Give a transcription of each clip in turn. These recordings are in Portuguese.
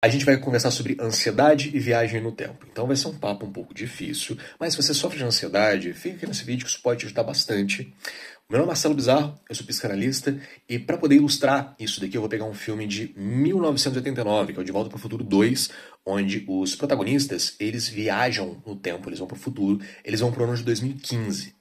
A gente vai conversar sobre ansiedade e viagem no tempo. Então vai ser um papo um pouco difícil, mas se você sofre de ansiedade, fica aqui nesse vídeo que isso pode te ajudar bastante. O meu nome é Marcelo Bizarro, eu sou psicanalista, e para poder ilustrar isso daqui eu vou pegar um filme de 1989, que é o De Volta para o Futuro 2, onde os protagonistas, eles viajam no tempo, eles vão para o futuro, eles vão para o ano de 2015.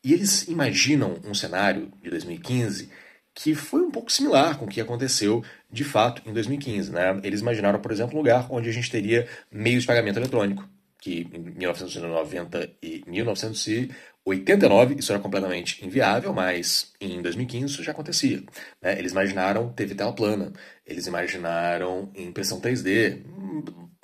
E eles imaginam um cenário de 2015 que foi um pouco similar com o que aconteceu de fato em 2015, né? Eles imaginaram, por exemplo, um lugar onde a gente teria meios de pagamento eletrônico, que em 1990 e 1989 isso era completamente inviável, mas em 2015 isso já acontecia, né? Eles imaginaram TV tela plana, eles imaginaram impressão 3D,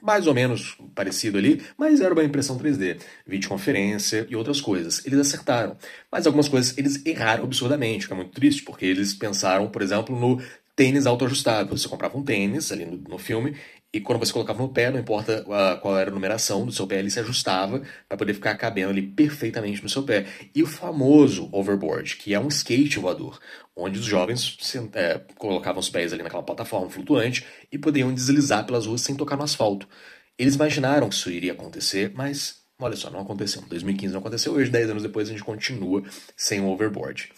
mais ou menos parecido ali, mas era uma impressão 3D, videoconferência e outras coisas. Eles acertaram, mas algumas coisas eles erraram absurdamente, o que é muito triste, porque eles pensaram, por exemplo, no tênis autoajustável. Você comprava um tênis ali no filme e quando você colocava no pé, não importa qual era a numeração do seu pé, ele se ajustava para poder ficar cabendo ali perfeitamente no seu pé. E o famoso overboard, que é um skate voador, onde os jovens colocavam os pés ali naquela plataforma flutuante e poderiam deslizar pelas ruas sem tocar no asfalto. Eles imaginaram que isso iria acontecer, mas olha só, não aconteceu. Em 2015 não aconteceu, hoje, 10 anos depois, a gente continua sem o overboard.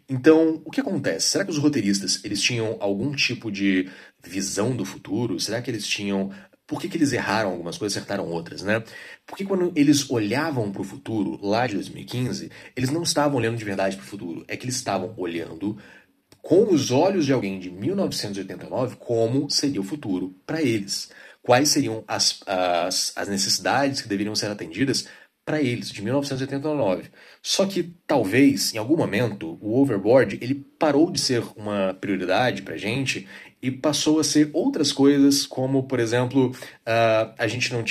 Então, o que acontece? Será que os roteiristas eles tinham algum tipo de visão do futuro? Será que eles tinham. Por que eles erraram algumas coisas e acertaram outras, né? Porque quando eles olhavam para o futuro, lá de 2015, eles não estavam olhando de verdade para o futuro. É que eles estavam olhando com os olhos de alguém de 1989 como seria o futuro para eles. Quais seriam as necessidades que deveriam ser atendidas para eles, de 1989. Só que talvez, em algum momento, o overboard ele parou de ser uma prioridade para a gente e passou a ser outras coisas, como, por exemplo, a gente não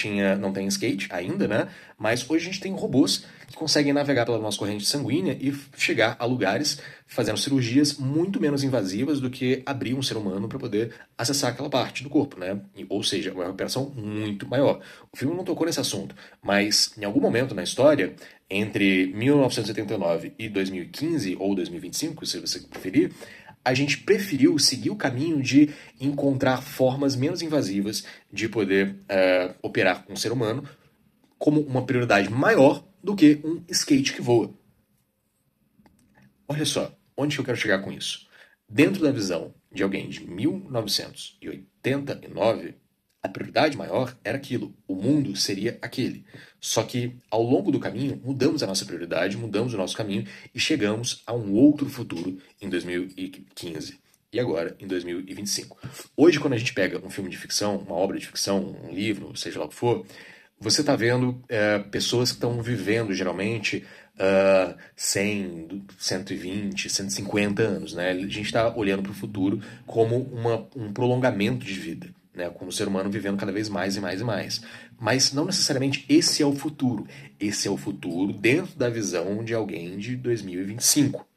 tem skate ainda, né? Mas hoje a gente tem robôs que conseguem navegar pela nossa corrente sanguínea e chegar a lugares fazendo cirurgias muito menos invasivas do que abrir um ser humano para poder acessar aquela parte do corpo, né? Ou seja, uma recuperação muito maior. O filme não tocou nesse assunto, mas em algum momento na história, entre 1979 e 2015 ou 2025, se você preferir, a gente preferiu seguir o caminho de encontrar formas menos invasivas de poder operar um ser humano como uma prioridade maior do que um skate que voa. Olha só, onde que eu quero chegar com isso? Dentro da visão de alguém de 1989, a prioridade maior era aquilo, o mundo seria aquele. Só que ao longo do caminho mudamos a nossa prioridade, mudamos o nosso caminho e chegamos a um outro futuro em 2015. E agora, em 2025. Hoje, quando a gente pega um filme de ficção, uma obra de ficção, um livro, seja lá o que for, você está vendo pessoas que estão vivendo, geralmente, 100, 120, 150 anos, né? A gente está olhando para o futuro como um prolongamento de vida, né? Como o ser humano vivendo cada vez mais e mais e mais. Mas não necessariamente esse é o futuro. Esse é o futuro dentro da visão de alguém de 2025.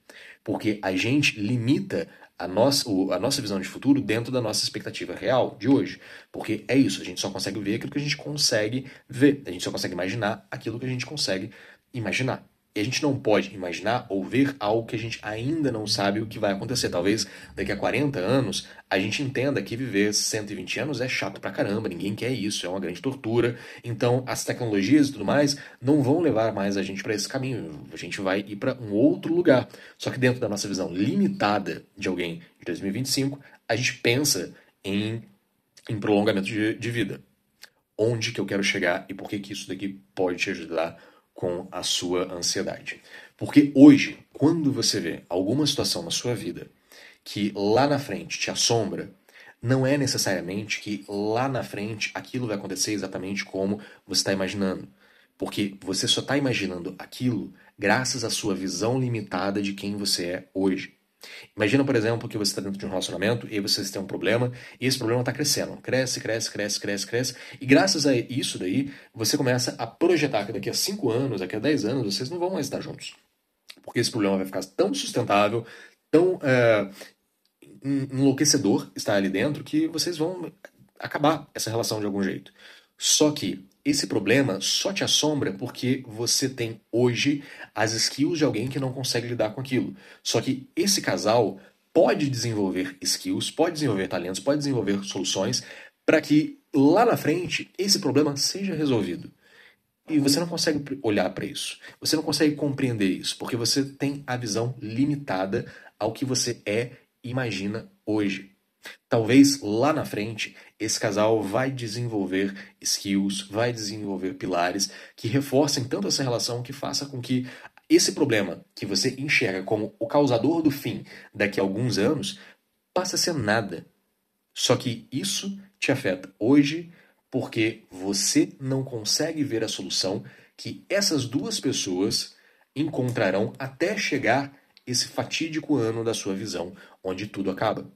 Porque a gente limita a nossa visão de futuro dentro da nossa expectativa real de hoje. Porque é isso, a gente só consegue ver aquilo que a gente consegue ver. A gente só consegue imaginar aquilo que a gente consegue imaginar. E a gente não pode imaginar ou ver algo que a gente ainda não sabe o que vai acontecer. Talvez daqui a 40 anos a gente entenda que viver 120 anos é chato pra caramba, ninguém quer isso, é uma grande tortura. Então as tecnologias e tudo mais não vão levar mais a gente para esse caminho. A gente vai ir para um outro lugar. Só que dentro da nossa visão limitada de alguém de 2025, a gente pensa em prolongamento de vida. Onde que eu quero chegar e por que que isso daqui pode te ajudar com a sua ansiedade. Porque hoje, quando você vê alguma situação na sua vida que lá na frente te assombra, não é necessariamente que lá na frente aquilo vai acontecer exatamente como você está imaginando. Porque você só está imaginando aquilo graças à sua visão limitada de quem você é hoje. Imagina, por exemplo, que você está dentro de um relacionamento e vocês têm um problema e esse problema está crescendo. Cresce, cresce, cresce, cresce, cresce. E graças a isso daí, você começa a projetar que daqui a 5 anos, daqui a 10 anos, vocês não vão mais estar juntos. Porque esse problema vai ficar tão sustentável, tão enlouquecedor estar ali dentro, que vocês vão acabar essa relação de algum jeito. Só que esse problema só te assombra porque você tem hoje as skills de alguém que não consegue lidar com aquilo. Só que esse casal pode desenvolver skills, pode desenvolver talentos, pode desenvolver soluções para que lá na frente esse problema seja resolvido. E você não consegue olhar para isso. Você não consegue compreender isso, porque você tem a visão limitada ao que você é e imagina hoje. Talvez lá na frente esse casal vai desenvolver skills, vai desenvolver pilares que reforcem tanto essa relação que faça com que esse problema que você enxerga como o causador do fim daqui a alguns anos passe a ser nada. Só que isso te afeta hoje porque você não consegue ver a solução que essas duas pessoas encontrarão até chegar esse fatídico ano da sua visão, onde tudo acaba.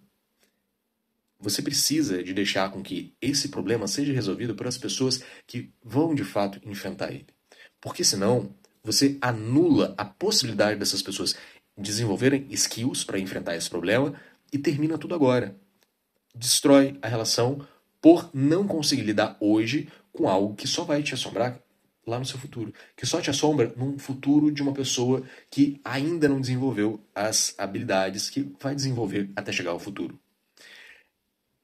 Você precisa de deixar com que esse problema seja resolvido pelas pessoas que vão de fato enfrentar ele. Porque senão, você anula a possibilidade dessas pessoas desenvolverem skills para enfrentar esse problema e termina tudo agora. Destrói a relação por não conseguir lidar hoje com algo que só vai te assombrar lá no seu futuro. Que só te assombra num futuro de uma pessoa que ainda não desenvolveu as habilidades que vai desenvolver até chegar ao futuro.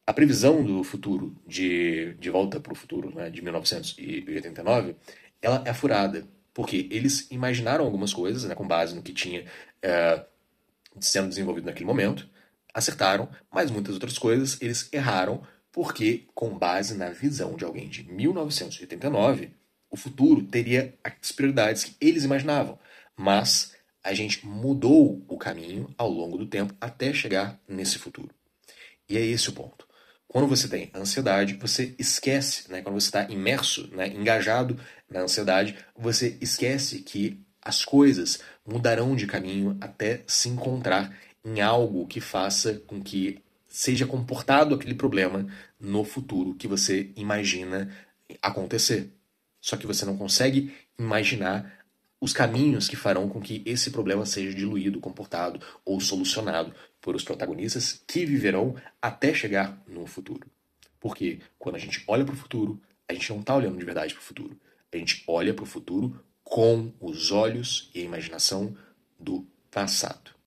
A previsão do futuro, de Volta para o Futuro, né, de 1989, ela é furada. Porque eles imaginaram algumas coisas, né, com base no que tinha sendo desenvolvido naquele momento, acertaram, mas muitas outras coisas eles erraram, porque, com base na visão de alguém de 1989, o futuro teria as prioridades que eles imaginavam. Mas a gente mudou o caminho ao longo do tempo até chegar nesse futuro. E é esse o ponto. Quando você tem ansiedade, você esquece, né? Quando você está imerso, né, engajado na ansiedade, você esquece que as coisas mudarão de caminho até se encontrar em algo que faça com que seja comportado aquele problema no futuro que você imagina acontecer. Só que você não consegue imaginar os caminhos que farão com que esse problema seja diluído, comportado ou solucionado por os protagonistas que viverão até chegar no futuro. Porque quando a gente olha para o futuro, a gente não está olhando de verdade para o futuro. A gente olha para o futuro com os olhos e a imaginação do passado.